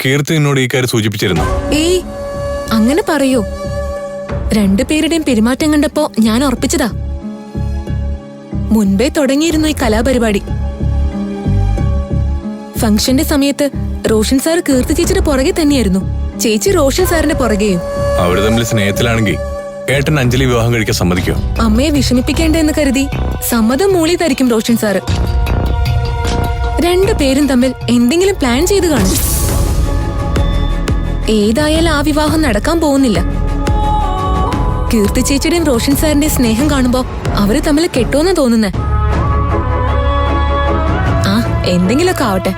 കീർത്തി എന്നോട് ഈ കാര്യം സൂചിപ്പിച്ചിരുന്നു. ഏയ് അങ്ങനെ പറയൂ. രണ്ടുപേരുടെയും പെരുമാറ്റം കണ്ടപ്പോ ഞാൻ ഉറപ്പിച്ചതാ. മുൻപേ തുടങ്ങിയിരുന്നു ഈ കലാപരിപാടി. ഫംഗ്ഷന്റെ സമയത്ത് റോഷൻ സാർ കീർത്തി ചേച്ചിയുടെ പുറകെ തന്നെയായിരുന്നു, ചേച്ചി റോഷൻ സാറിന്റെ പുറകെയും. അവര് തമ്മിൽ സ്നേഹത്തിലാണെങ്കിൽ ഏട്ടൻ അഞ്ജലി വിവാഹം കഴിക്കാൻ സമ്മതിക്കോ? അമ്മയെ വിഷമിപ്പിക്കേണ്ടെന്ന് കരുതി സമ്മതം മൂളിയതായിരിക്കും റോഷൻ സാറ്. രണ്ടുപേരും തമ്മിൽ എന്തെങ്കിലും പ്ലാൻ ചെയ്ത് കാണും. ഏതായാലും ആ വിവാഹം നടക്കാൻ പോകുന്നില്ല. കീർത്തി ചേച്ചിയുടെയും റോഷൻ സാറിന്റെയും സ്നേഹം കാണുമ്പോ അവര് തമ്മിൽ കെട്ടോന്നാ തോന്നുന്നേ. ആ എന്തെങ്കിലുമൊക്കെ ആവട്ടെ,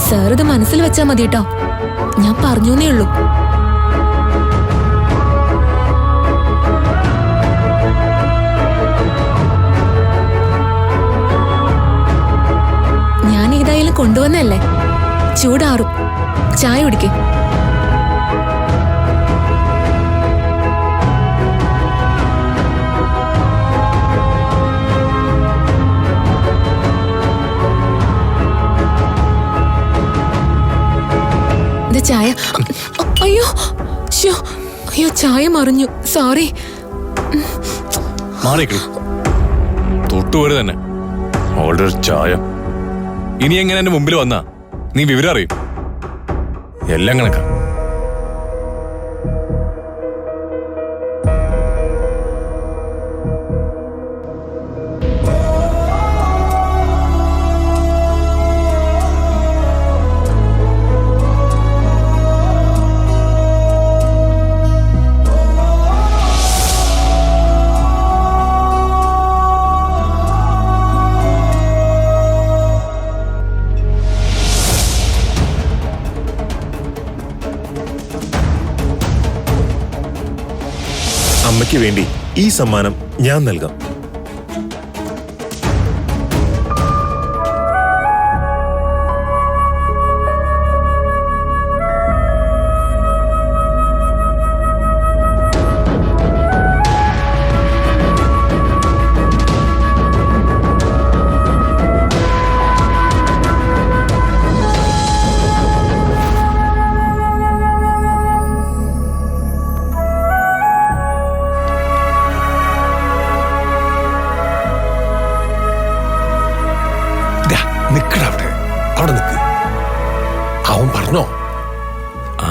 സാർ ഇത് മനസ്സിൽ വെച്ചാ മതി കേട്ടോ. ഞാൻ പറഞ്ഞേ ഉള്ളൂ. ഞാൻ ഏതായാലും കൊണ്ടുവന്നല്ലേ, ചൂടാറും. ചായ കുടിക്കേ. ചായ. അയ്യോ അയ്യോ, ചായ മറിഞ്ഞു. സോറി. തൊട്ടുപോലെ തന്നെ ഓൾഡർ ചായ. ഇനി എങ്ങനെ എന്റെ മുമ്പിൽ വന്നാ നീ വിവരം അറിയും. എല്ലാം കണക്കാ. അമ്മയ്ക്ക് വേണ്ടി ഈ സമ്മാനം ഞാൻ നൽകാം. നിക്കടവിടെ, അവിടെ നിക്ക്. അവൻ പറഞ്ഞോ?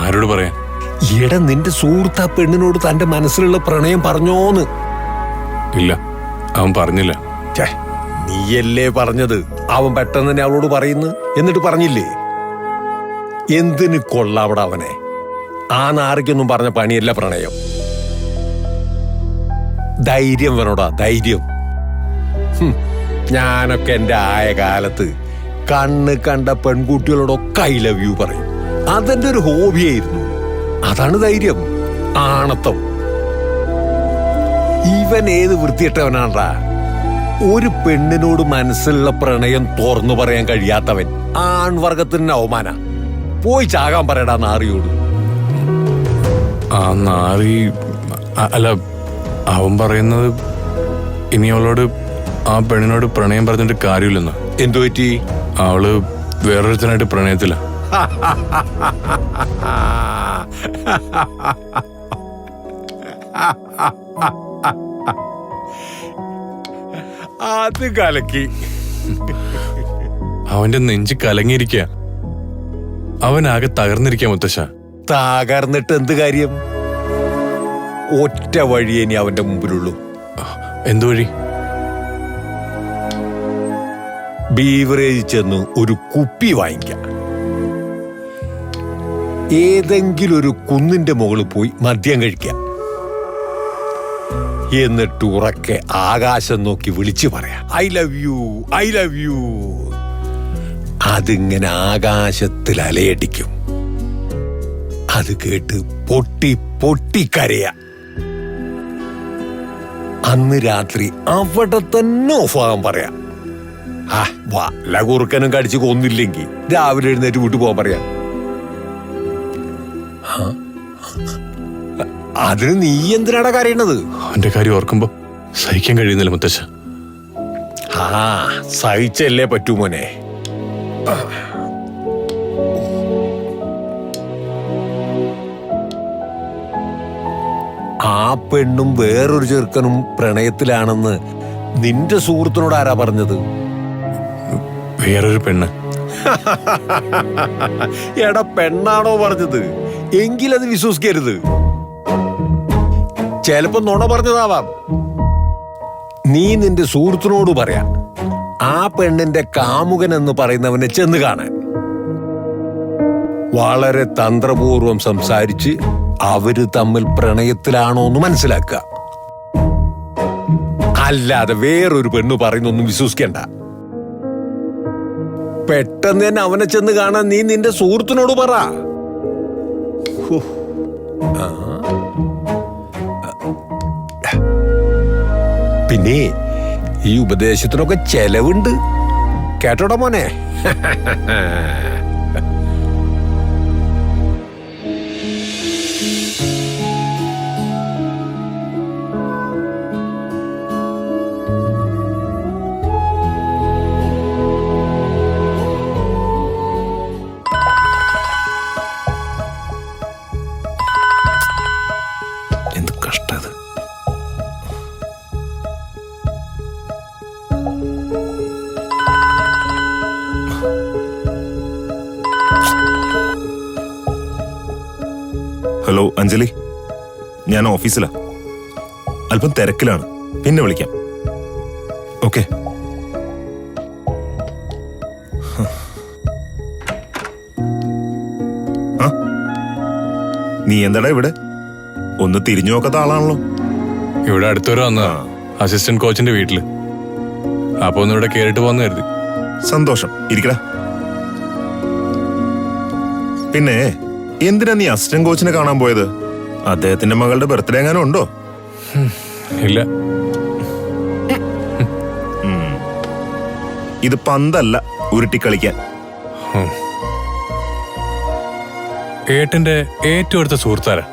ആരോട് പറയാൻ? ഈയിടെ നിന്റെ സുഹൃത്ത് ആ പെണ്ണിനോട് തന്റെ മനസ്സിലുള്ള പ്രണയം പറഞ്ഞോന്ന്? ഇല്ല, അവൻ പറഞ്ഞില്ല. നീയല്ലേ പറഞ്ഞത് അവൻ പെട്ടെന്ന് തന്നെ അവളോട് പറയുന്നു. എന്നിട്ട് പറഞ്ഞില്ലേ? എന്തിന് കൊള്ളാവിടെ അവനെ? ആ നാറിക്കൊന്നും പറഞ്ഞ പണിയല്ല പ്രണയം. ധൈര്യം വേണോടാ, ധൈര്യം. ഞാനൊക്കെ എന്റെ ആയ കാലത്ത് കണ്ണ് കണ്ട പെൺകുട്ടികളോടൊക്കെ ഐ ലവ് യു പറയും. അതെന്റെ ഒരു ഹോബിയായിരുന്നു. അതാണ് ധൈര്യം, ആണത്തം. ഇവൻ ഏത് വൃത്തിയിട്ടവനാണ്ടാ? ഒരു പെണ്ണിനോട് മനസ്സിലുള്ള പ്രണയം തുറന്നു പറയാൻ കഴിയാത്തവൻ ആൺവർഗത്തിന് അവമാന. പോയി ചാകാൻ പറയടാ നാറിയോട്. ആ നാറി അല്ല, അവൻ പറയുന്നത് ഇനി അവളോട് ആ പെണ്ണിനോട് പ്രണയം പറഞ്ഞിട്ട് കാര്യമില്ലെന്ന്. എന്തു പറ്റി? അവള് വേറൊരുത്തനായിട്ട് പ്രണയത്തില. അത് കലക്കി. അവന്റെ നെഞ്ച് കലങ്ങിയിരിക്കുക. അവനാകെ തകർന്നിരിക്കുക മുത്തശ്ശ. തകർന്നിട്ട് എന്ത് കാര്യം? ഒറ്റ വഴിയേ ഇനി അവന്റെ മുമ്പിലുള്ളൂ. എന്തു വഴി? ബീവറേജ് ചെന്ന് ഒരു കുപ്പി വാങ്ങിക്കാം. ഏതെങ്കിലും ഒരു കുന്നിന്റെ മുകളിൽ പോയി മദ്യം കഴിക്കാം. എന്നിട്ട് ഉറക്കെ ആകാശം നോക്കി വിളിച്ചു പറയാം, I love you, I love you. അതിങ്ങനെ ആകാശത്തിൽ അലയടിക്കും. അത് കേട്ട് പൊട്ടി പൊട്ടിക്കരയ. അന്ന് രാത്രി അവിടെ തന്നെ ഓഫാകാൻ പറയാം. വല്ല കുറുക്കനും കടിച്ചു കൊന്നില്ലെങ്കിൽ രാവിലെ എഴുന്നേറ്റ് വീട്ടിൽ പോകാൻ പറയാം. അതിന് നീ എന്തിനാടാ കരയണത്? അവന്റെ കാര്യം ഓർക്കുമ്പോ സഹിക്കാൻ കഴിയുന്നില്ല മുത്തശ്ശ. സഹിച്ചല്ലേ പറ്റൂ മോനെ. ആ പെണ്ണും വേറൊരു ചെറുക്കനും പ്രണയത്തിലാണെന്ന് നിന്റെ സുഹൃത്തിനോട് ആരാ പറഞ്ഞത്? വേറൊരു പെണ്ണ്. എടാ, പെണ്ണാണോ പറഞ്ഞത്? എങ്കിലത് വിശ്വസിക്കരുത്. ചിലപ്പോ നുണ പറഞ്ഞതാവാം. നീ നിന്റെ സുഹൃത്തിനോട് പറയാ ആ പെണ്ണിന്റെ കാമുകൻ എന്ന് പറയുന്നവനെ ചെന്ന് കാണാൻ. വളരെ തന്ത്രപൂർവം സംസാരിച്ച് അവര് തമ്മിൽ പ്രണയത്തിലാണോ എന്ന് മനസ്സിലാക്കുക. അല്ലാതെ വേറൊരു പെണ്ണ് പറയുന്നൊന്നും വിശ്വസിക്കണ്ട. പെട്ടെന്ന് തന്നെ അവനെ ചെന്ന് കാണാൻ നീ നിന്റെ സുഹൃത്തിനോട് പറ. ഹോ. ആ. പിന്നെ ഈ ഉപദേശത്തിനൊക്കെ ചെലവുണ്ട് കേട്ടോടാ മോനെ. എന്ത് കഷ്ടത്. ഹലോ അഞ്ജലി, ഞാൻ ഓഫീസിലാ, അല്പം തിരക്കിലാണ്, പിന്നെ വിളിക്കാം. ഓക്കെ. നീ എന്താടാ ഇവിടെ? ഒന്ന് തിരിഞ്ഞു നോക്കാത്ത ആളാണല്ലോ. ഇവിടെ അടുത്തൊരു വന്നതാ, അസിസ്റ്റന്റ് കോച്ചിന്റെ വീട്ടില്. അപ്പൊ ഒന്നിവിടെ കേറിട്ട് പോന്ന് കരുതി. സന്തോഷം, ഇരിക്കടാ. പിന്നെ എന്തിനാ നീ അസിസ്റ്റന്റ് കോച്ചിനെ കാണാൻ പോയത്? അദ്ദേഹത്തിന്റെ മകളുടെ ബർത്ത്ഡേ എങ്ങാനും ഉണ്ടോ? ഇല്ല. ഇത് പന്തല്ല ഉരുട്ടിക്കളിക്കാൻ. ഏട്ടന്റെ ഏറ്റവും അടുത്ത സുഹൃത്താരാ?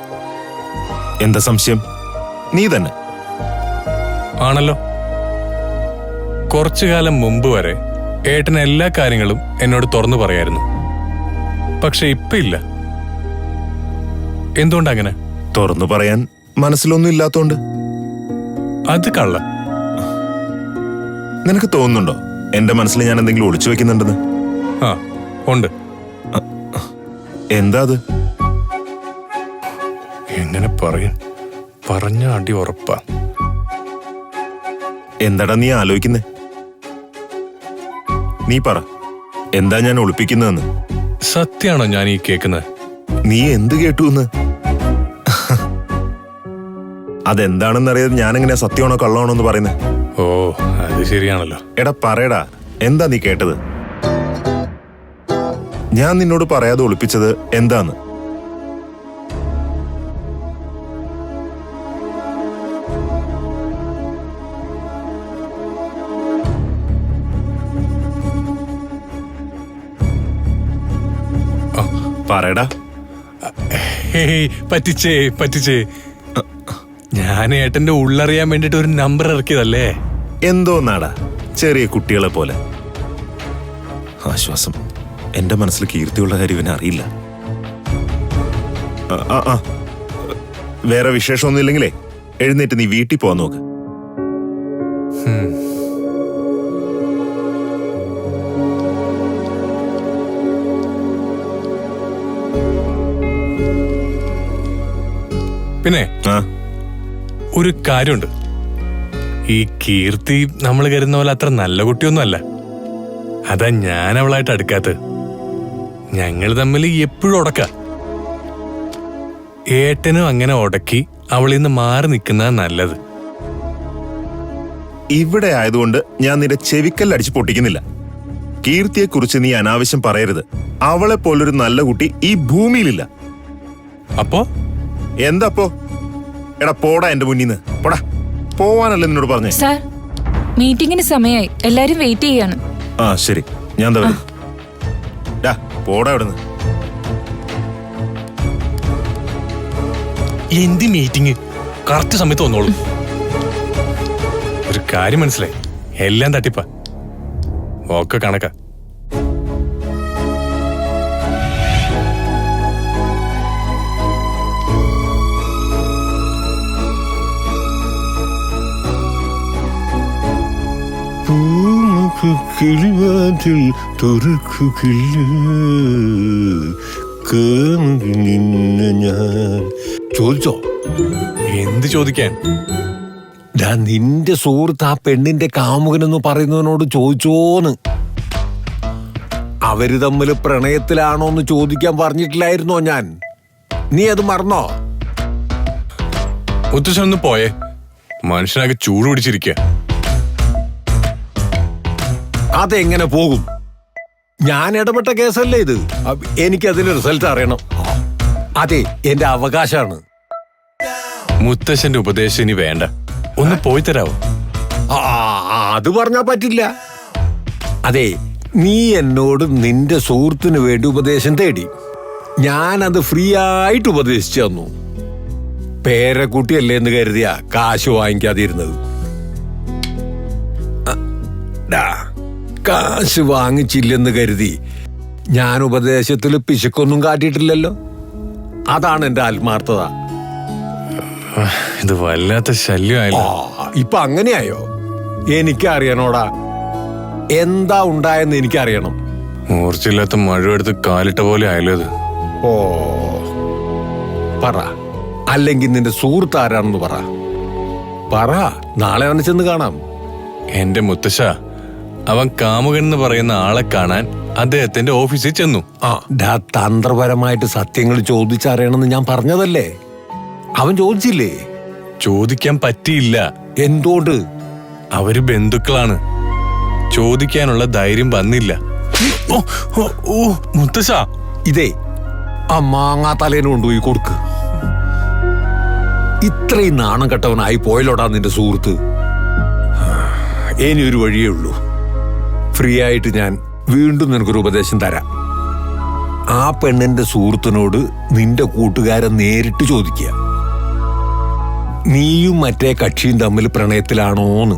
എന്താ സംശയം? നീ തന്നെ ആണല്ലോ. കുറച്ചു കാലം മുമ്പ് വരെ ഏട്ടൻ എല്ലാ കാര്യങ്ങളും എന്നോട് തുറന്നു പറയായിരുന്നു. പക്ഷെ ഇപ്പൊ ഇല്ല. എന്തുകൊണ്ടങ്ങനെ? തുറന്നു പറയാൻ മനസ്സിലൊന്നും ഇല്ലാത്തോണ്ട്. അത് കള്ള. നിനക്ക് തോന്നുന്നുണ്ടോ എന്റെ മനസ്സിൽ ഞാൻ എന്തെങ്കിലും ഒളിച്ചു വെക്കുന്നുണ്ടെന്ന്? ആ, ഉണ്ട്. എന്താ അത്? എങ്ങനെ പറയും? പറഞ്ഞ അടി ഉറപ്പാ. എന്താടാ നീ ആലോചിക്കുന്നേ? നീ പറ, എന്താ ഞാൻ ഒളിപ്പിക്കുന്നതെന്ന്? സത്യാണോ ഞാൻ ഈ കേൾക്കുന്നത്? നീ എന്ത് കേട്ടു എന്ന്? അതെന്താണെന്നറിയാതെ ഞാനെങ്ങനെയാ സത്യമാണോ കള്ളമാണോ എന്ന് പറയുന്നത്? ഓ, അത് ശരിയാണല്ലോ. എടാ പറയടാ, എന്താ നീ കേട്ടത്? ഞാൻ നിന്നോട് പറയാതെ ഒളിപ്പിച്ചത് എന്താന്ന്? പറയടാ. ഹേയ്, പറ്റിച്ചേ. ഞാൻ ഏട്ടന്റെ ഉള്ളറിയാൻ വേണ്ടിട്ട് ഒരു നമ്പർ ഇറക്കിയതല്ലേ. എന്തോന്നാടാ, ചെറിയ കുട്ടികളെ പോലെ. ആശ്വാസം, എന്റെ മനസ്സിൽ കീർത്തിയുള്ള കാര്യം ഇവനെ അറിയില്ല. വേറെ വിശേഷമൊന്നും ഇല്ലെങ്കിലേ എഴുന്നേറ്റ് നീ വീട്ടിൽ പോവാൻ നോക്ക്. പിന്നെ ഒരു കാര്യമുണ്ട്. ഈ കീർത്തി നമ്മൾ കരുതുന്ന പോലെ അത്ര നല്ല കുട്ടിയൊന്നും അല്ല. അതാ ഞാൻ അവളായിട്ട് അടുക്കാത്തത്. ഞങ്ങൾ തമ്മിൽ എപ്പോഴും ഉടക്ക. ഏട്ടനും അങ്ങനെ ഉടക്കി അവളിൽ നിന്ന് മാറി നിൽക്കുന്നതാ നല്ലത്. ഇവിടെ ആയതുകൊണ്ട് ഞാൻ നിന്റെ ചെവിക്കല്ലടിച്ച് പൊട്ടിക്കുന്നില്ല. കീർത്തിയെ കുറിച്ച് നീ അനാവശ്യം പറയരുത്. അവളെ പോലൊരു നല്ല കുട്ടി ഈ ഭൂമിയിലില്ല. അപ്പോ എന്താപ്പോ? എടാ പോടാ എന്റെ മുന്നിന്ന്, പോടാ. പോവാനല്ലേ നിന്നോട് പറഞ്ഞേ? സാർ, മീറ്റിംഗിന് സമയമായി, എല്ലാരും വെയിറ്റ് ചെയ്യാണ്. ആ ശരി, ഞാൻ പോടാ ഇവിടുന്ന്. എന്ത് മീറ്റിംഗ്? കറക്റ്റ് സമയത്ത് വന്നോളൂ. ഒരു കാര്യം മനസ്സിലായി, എല്ലാം തട്ടിപ്പാ. ഒക്കെ കണക്കാ. പൂമുഖ കിളിവാതിൽ തുറക്കുകയില്ല, കാമുകി നിന്നെ ഞാൻ. ചോദിച്ചോ? എന്ത് ചോദിക്കാൻ? നിന്റെ സുഹൃത്ത് ആ പെണ്ണിന്റെ കാമുകനെന്ന് പറയുന്നവനോട് ചോദിച്ചോന്ന്. അവര് തമ്മിൽ പ്രണയത്തിലാണോന്ന് ചോദിക്കാൻ പറഞ്ഞിട്ടില്ലായിരുന്നോ ഞാൻ? നീ അത് മറന്നോ? മുത്തശ്ശൻ ഒന്ന് പോയേ, മനുഷ്യനാകെ ചൂട് പിടിച്ചിരിക്കുക. അതെങ്ങനെ പോകും? ഞാൻ ഇടപെട്ട കേസല്ലേ ഇത്. എനിക്ക് അതിന്റെ റിസൾട്ട് അറിയണം. അതെ, എന്റെ അവകാശമാണ്. മുത്തശ്ശന്റെ ഉപദേശം ഇനി വേണ്ട, ഒന്ന് പോയി തരാവോ? അത് പറഞ്ഞാ പറ്റില്ല. അതെ, നീ എന്നോട് നിന്റെ സുഹൃത്തിന് വേണ്ടി ഉപദേശം തേടി, ഞാനത് ഫ്രീ ആയിട്ട് ഉപദേശിച്ചു തന്നു. പേരക്കുട്ടിയല്ലേ എന്ന് കരുതിയാ കാശ് വാങ്ങിക്കാതിരുന്നത്. കാശ് വാങ്ങിച്ചില്ലെന്ന് കരുതി ഞാൻ ഉപദേശത്തിൽ പിശുക്കൊന്നും കാട്ടിയിട്ടില്ലല്ലോ. അതാണ് എന്റെ ആത്മാർത്ഥത. ഇത് വല്ലാത്ത ശല്യമായല്ലോ. ഇപ്പൊ അങ്ങനെയായോ? എനിക്കറിയണോടാ, എന്താ ഉണ്ടായെന്ന് എനിക്കറിയണം. മൂർച്ചയില്ലാത്ത മഴ എടുത്ത് കാലിട്ട പോലെ ആയല്ലോ ഇത്. ഓ, പറ. അല്ലെങ്കിൽ നിന്റെ സുഹൃത്ത് ആരാണെന്ന് പറ. നാളെ അവനെ ചെന്ന് കാണാം. എന്റെ മുത്തശ്ശ, അവൻ കാമുകൻ എന്ന് പറയുന്ന ആളെ കാണാൻ അദ്ദേഹത്തിന്റെ ഓഫീസിൽ ചെന്നു. തന്ത്രപരമായിട്ട് സത്യങ്ങൾ ചോദിച്ചറിയണമെന്ന് ഞാൻ പറഞ്ഞതല്ലേ? അവൻ ചോദിച്ചില്ലേ? ചോദിക്കാൻ പറ്റിയില്ല. എന്തുകൊണ്ട്? അവര് ബന്ധുക്കളാണ്, ചോദിക്കാനുള്ള ധൈര്യം വന്നില്ല. മുത്തശ്ശ, ഇതേ ആ മാങ്ങാ തലേന് കൊണ്ടുപോയി കൊടുക്ക്. ഇത്രയും നാണം കെട്ടവനായി പോയല്ലോടാ നിന്റെ സുഹൃത്ത്. ഇനി ഒരു വഴിയേ ഉള്ളൂ. ഫ്രീ ആയിട്ട് ഞാൻ വീണ്ടും നിനക്കൊരു ഉപദേശം തരാം. ആ പെണ്ണിന്റെ സുഹൃത്തിനോട് നിന്റെ കൂട്ടുകാരൻ നേരിട്ട് ചോദിക്കുക, നീയും മറ്റേ കക്ഷിയും തമ്മിൽ പ്രണയത്തിലാണോന്ന്.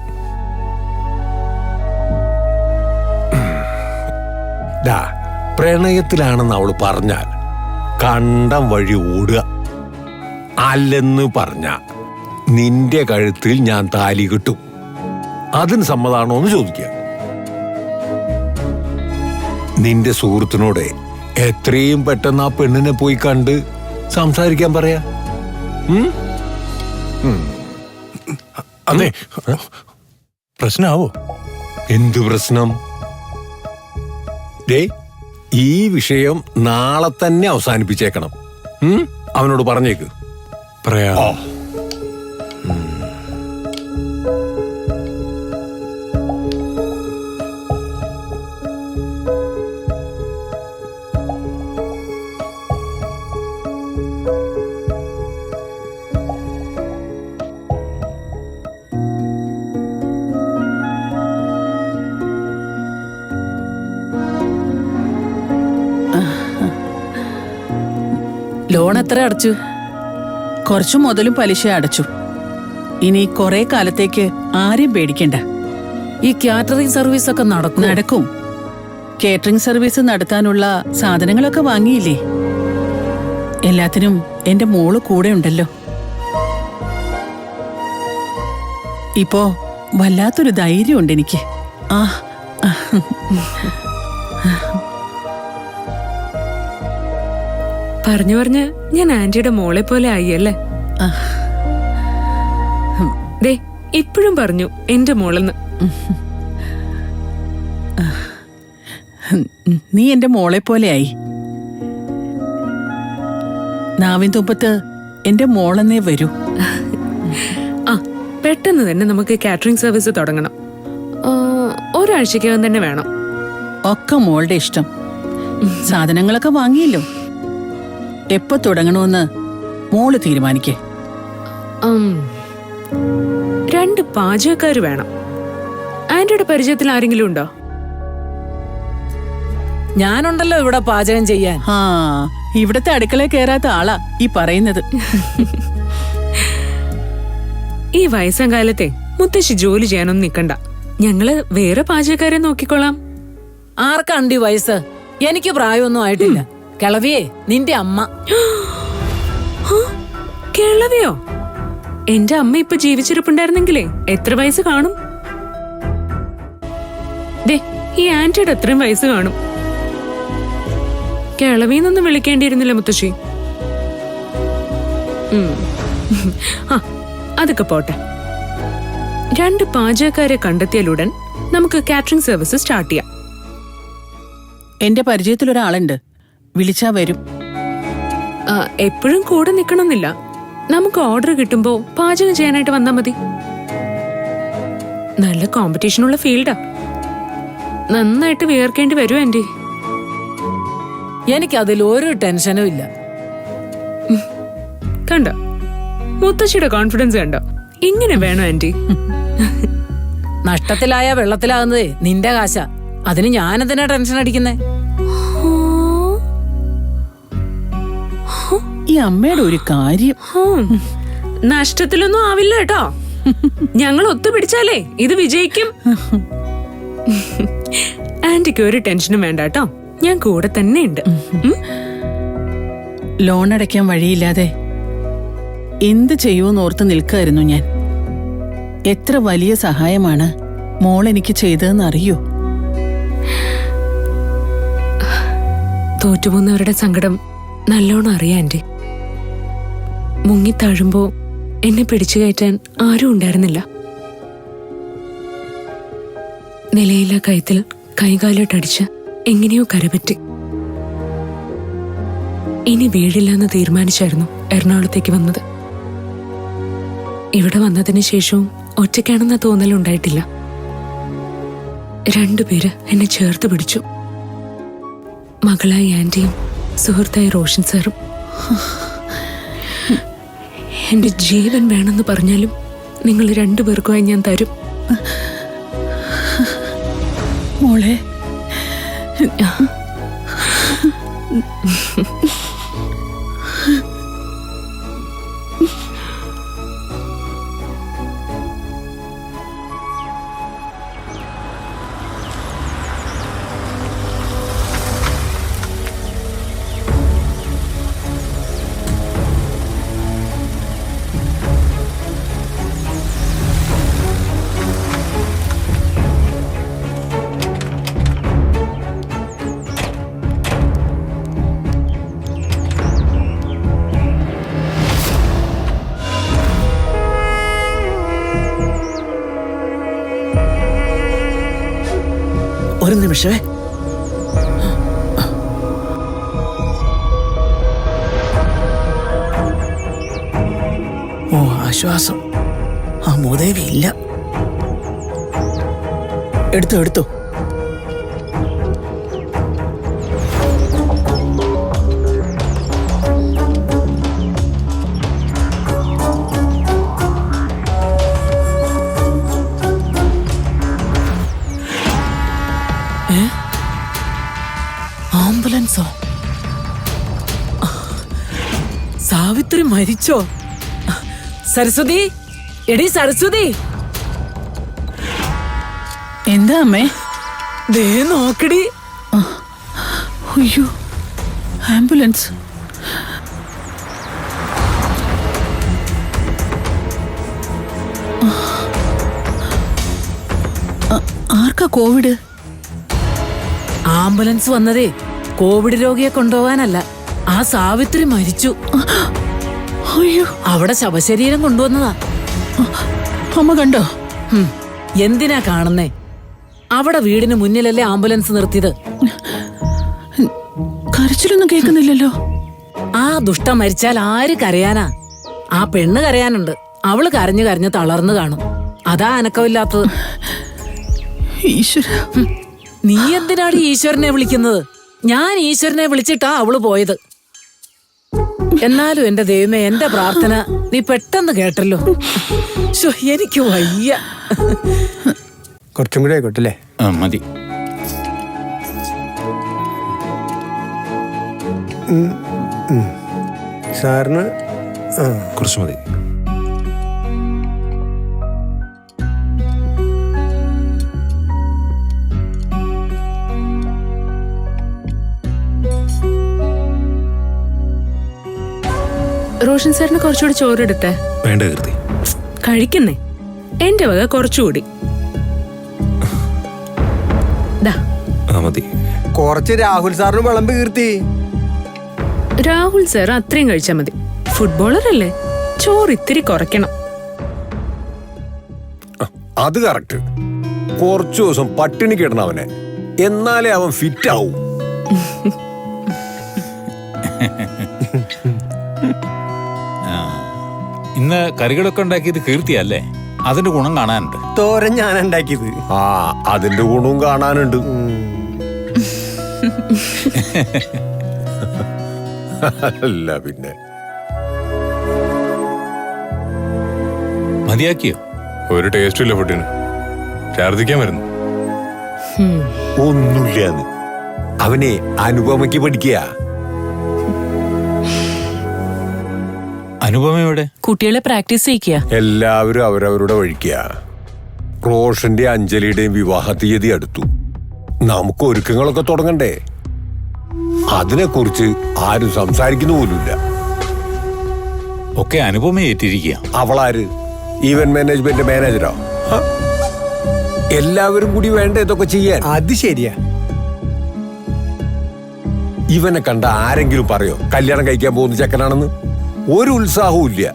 പ്രണയത്തിലാണെന്ന് അവള് പറഞ്ഞാൽ കണ്ടം വഴി ഓടുക. അല്ലെന്ന് പറഞ്ഞ നിന്റെ കഴുത്തിൽ ഞാൻ താലി കിട്ടും. അതിന് സമ്മതാണോ എന്ന് ചോദിക്കുക. നിന്റെ സുഹൃത്തിനോട് എത്രയും പെട്ടെന്ന് ആ പെണ്ണിനെ പോയി കണ്ട് സംസാരിക്കാൻ പറയാ. അതെ, പ്രശ്നാവോ? എന്ത് പ്രശ്നം? ഈ വിഷയം നാളെ തന്നെ അവസാനിപ്പിച്ചേക്കണം. അവനോട് പറഞ്ഞേക്ക്. പറയാ. ലോൺ എത്ര അടച്ചു? കുറച്ചു മുതലും പലിശ അടച്ചു. ഇനി കുറെ കാലത്തേക്ക് ആരെയും പേടിക്കണ്ട. ഈ കാറ്ററിംഗ് സർവീസ് ഒക്കെ നടക്കും. കേറ്ററിംഗ് സർവീസ് നടത്താനുള്ള സാധനങ്ങളൊക്കെ വാങ്ങിയില്ലേ? എല്ലാത്തിനും എന്റെ മോള് കൂടെ ഉണ്ടല്ലോ. ഇപ്പോ വല്ലാത്തൊരു ധൈര്യമുണ്ട് എനിക്ക്. പറഞ്ഞു പറഞ്ഞ് ഞാൻ ആന്റിയുടെ മോളെ പോലെ ആയില്ലേ? ദേ, ഇപ്പോഴും പറഞ്ഞു എന്റെ മോളെന്ന്. നീ എന്റെ മോളെ പോലെയായി. നാവിൻ തുമ്പത്ത് എന്റെ മോളെന്നേ വരൂ. പെട്ടെന്ന് തന്നെ നമുക്ക് കാറ്ററിംഗ് സർവീസ് തുടങ്ങണം. ഒരാഴ്ചക്കകം തന്നെ വേണം. ഒക്കെ മോളുടെ ഇഷ്ടം. സാധനങ്ങളൊക്കെ വാങ്ങിയല്ലോ. എപ്പോ തുടങ്ങണമെന്ന് മോള് തീരുമാനിക്കേ. 2 പാചകക്കാര് വേണം. ആന്റിയുടെ പരിചയത്തിൽ ആരെങ്കിലും ഉണ്ടോ? ഞാനുണ്ടല്ലോ ഇവിടെ പാചകം ചെയ്യാൻ. ഇവിടത്തെ അടുക്കളയിൽ കയറാത്ത ആളാ ഈ പറയുന്നത്. ഈ വയസ്സാം കാലത്തെ മുത്തശ്ശി ജോലി ചെയ്യാനൊന്നും നിക്കണ്ട. ഞങ്ങള് വേറെ പാചകക്കാരെ നോക്കിക്കോളാം. ആർക്കണ്ടി വയസ്സ്? എനിക്ക് പ്രായമൊന്നും ആയിട്ടില്ല. കിളവിയേ, നിന്റെ അമ്മ. കിളവിയോ? എന്റെ അമ്മ ഇപ്പൊ ജീവിച്ചിരിപ്പുണ്ടായിരുന്നെങ്കിലേ എത്ര വയസ്സ് കാണും? ദേ ഈ ആന്റിയുടെ അത്രയും വയസ്സ് കാണും. കിളവിന്നൊന്നും വിളിക്കേണ്ടിയിരുന്നില്ല മുത്തശ്ശി. ആ അതൊക്കെ പോട്ടെ. 2 പാചകക്കാരെ കണ്ടെത്തിയാലുടൻ നമുക്ക് കാറ്ററിംഗ് സർവീസ് സ്റ്റാർട്ട് ചെയ്യാം. എന്റെ പരിചയത്തിലൊരാളുണ്ട്, വിളിച്ചാ വരും. എപ്പോഴും കൂടെ നിക്കണമെന്നില്ല. നമുക്ക് ഓർഡർ കിട്ടുമ്പോ പാചകം ചെയ്യാനായിട്ട് വന്നാ മതി. നല്ല കോമ്പറ്റീഷനുള്ള ഫീൽഡാ. നന്നായിട്ട് വിയർക്കേണ്ടി വരും ആന്റി. എനിക്കതിൽ ഒരു ടെൻഷനും ഇല്ല. കണ്ട മുത്തശ്ശിയുടെ കോൺഫിഡൻസ് കണ്ടോ? ഇങ്ങനെ വേണോ ആന്റി? നഷ്ടത്തിലായ വെള്ളത്തിലാകുന്നതേ നിന്റെ കാശ. അതിന് ഞാനെന്തിനാ ടെൻഷൻ അടിക്കുന്നേ? ഈ അമ്മയുടെ ഒരു കാര്യം. നഷ്ടത്തിലൊന്നും ആവില്ല കേട്ടോ. ഞങ്ങൾ ഒത്തുപിടിച്ചാലേ ഇത് വിജയിക്കും. ആന്റിക്ക് ഒരു ടെൻഷനും വേണ്ട കേട്ടോ, ഞാൻ കൂടെ തന്നെ ഉണ്ട്. ലോൺ അടയ്ക്കാൻ വഴിയില്ലാതെ എന്ത് ചെയ്യുമെന്ന് ഓർത്ത് നിൽക്കായിരുന്നു ഞാൻ. എത്ര വലിയ സഹായമാണ് മോൾ എനിക്ക് ചെയ്തതെന്ന് അറിയോ? തോറ്റുപോകുന്നവരുടെ സങ്കടം നല്ലോണം അറിയാം ആന്റി. മുങ്ങിത്താഴുമ്പോ എന്നെ പിടിച്ചു കയറ്റാൻ ആരും ഉണ്ടായിരുന്നില്ല. നിലയില്ല കയത്തിൽ കൈകാലോട്ടടിച്ച് എങ്ങനെയോ കരപറ്റി. ഇനി വീഴില്ലെന്ന് തീരുമാനിച്ചായിരുന്നു എറണാകുളത്തേക്ക് വന്നത്. ഇവിടെ വന്നതിന് ശേഷവും ഒറ്റയ്ക്കാണെന്ന തോന്നലുണ്ടായിട്ടില്ല. 2 പേര് എന്നെ ചേർത്ത് പിടിച്ചു. മകളായി ആന്റിയും സുഹൃത്തായി റോഷൻ സാറും. എന്റെ ജീവൻ വേണമെന്ന് പറഞ്ഞാലും നിങ്ങൾ 2 പേർക്കുമായി ഞാൻ തരും. മോളെ, ഒരു നിമിഷമേ. ഓ ആശ്വാസം, ആ മൂദേവി ഇല്ല. എടുത്തോ എടുത്തോ. ആംബുലൻസോ? സാവിത്രി മരിച്ചോ? സരസ്വതി, എടി സരസ്വതി. എന്താ അമ്മേ? ദേ നോക്കടി. അയ്യോ, ആംബുലൻസ്. ആർക്കാ കോവിഡ്? ആംബുലൻസ് വന്നതേ കോവിഡ് രോഗിയെ കൊണ്ടുപോകാനല്ല, ആ സാവിത്രി മരിച്ചു. അയ്യോ, അവിടെ ശവശരീരം കൊണ്ടുവന്നതാ. അമ്മ കണ്ടോ? എന്തിനാ കാണുന്നേ? അവിടെ വീടിന് മുന്നിലല്ലേ ആംബുലൻസ് നിർത്തിയത്. കരച്ചിലൊന്നും കേൾക്കുന്നില്ലല്ലോ. ആ ദുഷ്ടം മരിച്ചാൽ ആര് കരയാനാ? ആ പെണ്ണ് കരയാനുണ്ട്. അവള് കരഞ്ഞു കരഞ്ഞു തളർന്നു കാണും. അതാ അനക്കമില്ലാത്തത്. ഈശ്വര, നീ എന്തിനാണ് ഈശ്വരനെ വിളിക്കുന്നത്? ഞാൻ ഈശ്വരനെ വിളിച്ചിട്ടാ അവള് പോയത്. എന്നാലും എന്റെ ദൈവമേ, എന്റെ പ്രാർത്ഥന നീ പെട്ടെന്ന് കേട്ടല്ലോ. എനിക്ക് വയ്യ. കുറച്ചും കൂടെ ആയിക്കോട്ടല്ലേ? മതി. സാറിന് കുറച്ച് മതി. റോഷൻ സാറിന് കുറച്ചുകൂടി ചോറെടുത്തേ. വേണ്ട കീർത്തി, കഴിക്കുന്നേ. എന്റെ വക കുറച്ചുകൂടി. ദാ മതി. കുറച്ച് രാഹുൽ സാറിന് വിളമ്പ് കീർത്തി. രാഹുൽ സാർ അത്രയും കഴിച്ചാൽ മതി. ഫുട്ബോളർ അല്ലേ, ചോറ് ഇത്തിരി കുറയ്ക്കണം. അത് കറക്റ്റ്. കുറച്ചു ദിവസം പട്ടിണി കിടണം അവനെ, എന്നാലേ അവൻ ഫിറ്റ് ആവും. ഇന്ന് കറികളൊക്കെ ഉണ്ടാക്കിയത് കീർത്തിയല്ലേ? അതിന്റെ ഗുണം കാണാനുണ്ട്. തോരൻ ഞാൻ ഉണ്ടാക്കിയത്. ആ, അതിന്റെ ഗുണവും കാണാനുണ്ട്. അല്ല പിന്നെ മതിയാക്കിയോ? ഒരു ടേസ്റ്റും ഇല്ല ഫുഡിന്. ഛർദിക്കാൻ വരുന്നു. ഒന്നുമില്ലാന്ന്. അവനെ അനുപമയ്ക്ക് പഠിക്കുക. അനുപമയോടെ കുട്ടികളെ പ്രാക്ടീസ് ചെയ്യിക്കുക. എല്ലാവരും അവരവരുടെ വഴിക്കുക. റോഷന്റെ അഞ്ജലിയുടെയും വിവാഹ തീയതി അടുത്തു. നമുക്ക് ഒരുക്കങ്ങളൊക്കെ തുടങ്ങണ്ടേ? അതിനെക്കുറിച്ച് ആരും സംസാരിക്കുന്നു പോലുമില്ല. ഒക്കെ അനുപമയെ ഏറ്റിരിക്കുക. അവളാര്? Event management മാനേജരോ? എല്ലാവരും കൂടി വേണ്ട ഇതൊക്കെ ചെയ്യാൻ. അത് ശരിയാ. ഇവനെ കണ്ട ആരെങ്കിലും പറയോ കല്യാണം കഴിക്കാൻ പോകുന്ന ചെക്കനാണെന്ന്? ഒരു ഉത്സാഹവും ഇല്ല.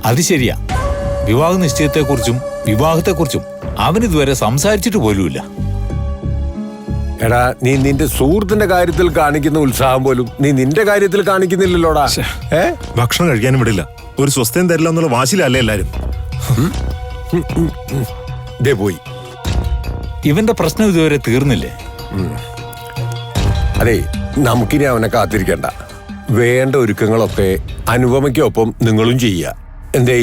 അത് ശരിയാ. വിവാഹ നിശ്ചയത്തെക്കുറിച്ചും വിവാഹത്തെക്കുറിച്ചും അവനിതുവരെ സംസാരിച്ചിട്ട് പോലുമില്ല. എടാ, നീ നിന്റെ സുഹൃത്തിന്റെ കാര്യത്തിൽ കാണിക്കുന്ന ഉത്സാഹം പോലും നീ നിന്റെ കാര്യത്തിൽ കാണിക്കുന്നില്ലല്ലോടാ. ഭക്ഷണം കഴിക്കാനും വിടില്ല, ഒരു സ്വസ്ഥയും തരില്ല എന്നുള്ള വാശിലല്ലേ എല്ലാരും. ദേ പോയി. ഇവന്റെ പ്രശ്നം ഇതുവരെ തീർന്നില്ലേ? അതെ, നമുക്കിനി അവനെ കാത്തിരിക്കണ്ട. വേണ്ട ഒരുക്കങ്ങളൊക്കെ അനുപമയ്ക്കൊപ്പം നിങ്ങളും ചെയ്യുക. എന്തേ?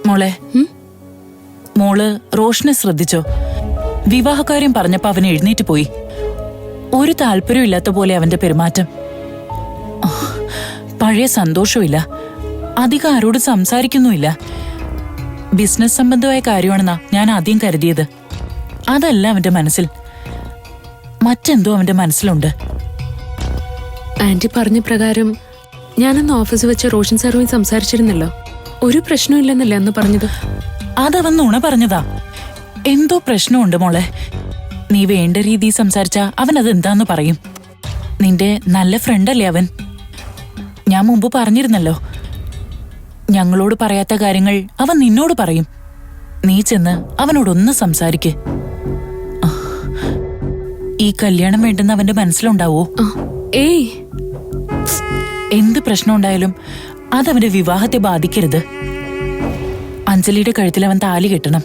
മോളെ, മോള് റോഷനെ ശ്രദ്ധിച്ചോ? വിവാഹകാര്യം പറഞ്ഞപ്പോ അവൻ എഴുന്നേറ്റ് പോയി. ഒരു താല്പര്യം ഇല്ലാത്ത പോലെ അവന്റെ പെരുമാറ്റം. പഴയ സന്തോഷമില്ല, അധികം ആരോട് സംസാരിക്കുന്നുമില്ല. ബിസിനസ് സംബന്ധമായ കാര്യമാണെന്നാ ഞാൻ ആദ്യം കരുതിയത്. അതല്ല അവന്റെ മനസ്സിൽ, മറ്റെന്തോ അവന്റെ മനസ്സിലുണ്ട്. ആന്റി പറഞ്ഞ പ്രകാരം ഞാനന്ന് ഓഫീസിൽ വെച്ച് റോഷൻ സാറുമായി സംസാരിച്ചിരുന്നല്ലോ. ഒരു പ്രശ്നമില്ലെന്നല്ലേ അന്ന് പറഞ്ഞത്? അതവൻ നുണ പറഞ്ഞതാ. എന്തോ പ്രശ്നമുണ്ട് മോളെ. നീ വേണ്ട രീതിയിൽ സംസാരിച്ചാ അവൻ അതെന്താന്ന് പറയും. നിന്റെ നല്ല ഫ്രണ്ടല്ലേ അവൻ. ഞാൻ മുമ്പ് പറഞ്ഞിരുന്നല്ലോ, ഞങ്ങളോട് പറയാത്ത കാര്യങ്ങൾ അവൻ നിന്നോട് പറയും. നീ ചെന്ന് അവനോടൊന്ന് സംസാരിക്ക്. ഈ കല്യാണം വേണ്ടെന്ന് അവന്റെ മനസ്സിലുണ്ടാവോ? ഏയ്, എന്ത് പ്രശ്നം ഉണ്ടായാലും അതവന്റെ വിവാഹത്തെ ബാധിക്കരുത്. അഞ്ജലിയുടെ കഴുത്തിൽ അവൻ താലി കെട്ടണം.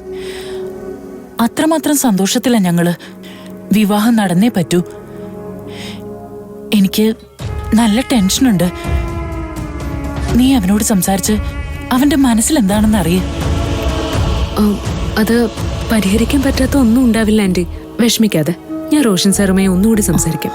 അത്രമാത്രം സന്തോഷത്തില ഞങ്ങള്. വിവാഹം നടന്നേ പറ്റൂ. എനിക്ക് നല്ല ടെൻഷനുണ്ട്. നീ അവനോട് സംസാരിച്ച് അവന്റെ മനസ്സിൽ എന്താണെന്ന് അറിയ. അത് പരിഹരിക്കാൻ പറ്റാത്ത ഒന്നും ഉണ്ടാവില്ല ആന്റി. വിഷമിക്കാതെ, ഞാൻ റോഷൻ സാറുമായി ഒന്നുകൂടി സംസാരിക്കാം.